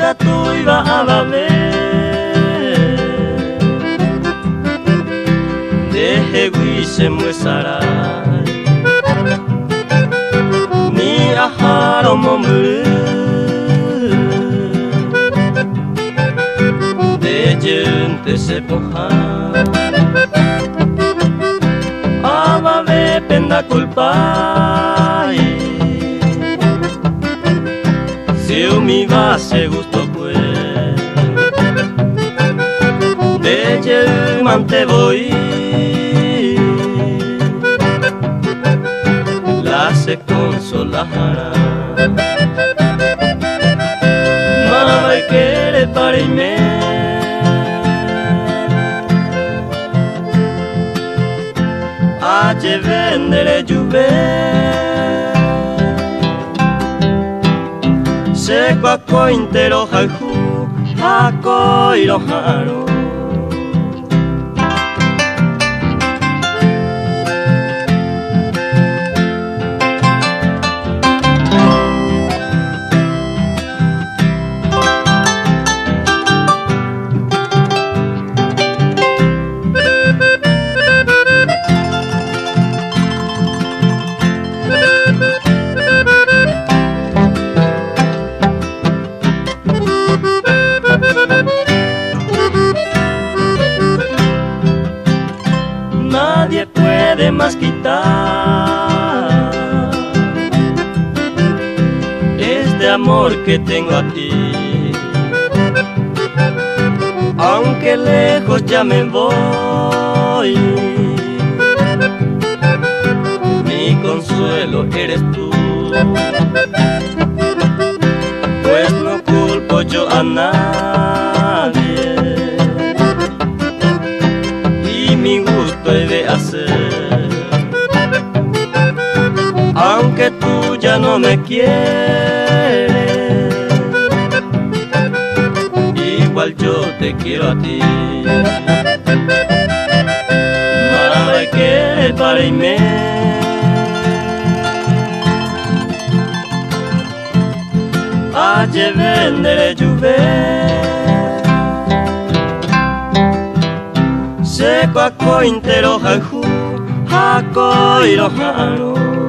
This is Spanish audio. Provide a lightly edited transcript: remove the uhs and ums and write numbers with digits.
Esa tu iba a ver Deje guise muesara Ni aharo momuru De gente se poja Aba ve penda culpai Si mi va se gusto pues De mante voy La se consolará Mama quiere para irme Aje vendere juve Se kwako intero haihu Hako iroharo Nadie puede más quitar Este amor que tengo a ti Aunque lejos ya me voy Mi consuelo eres tú Pues no culpo yo a nadie Y mi gusto he de hacer Aunque tú ya no me quieres Igual yo te quiero a ti Nada que para irme Aje vendere juve Se kwako intero haihu Hako iroharo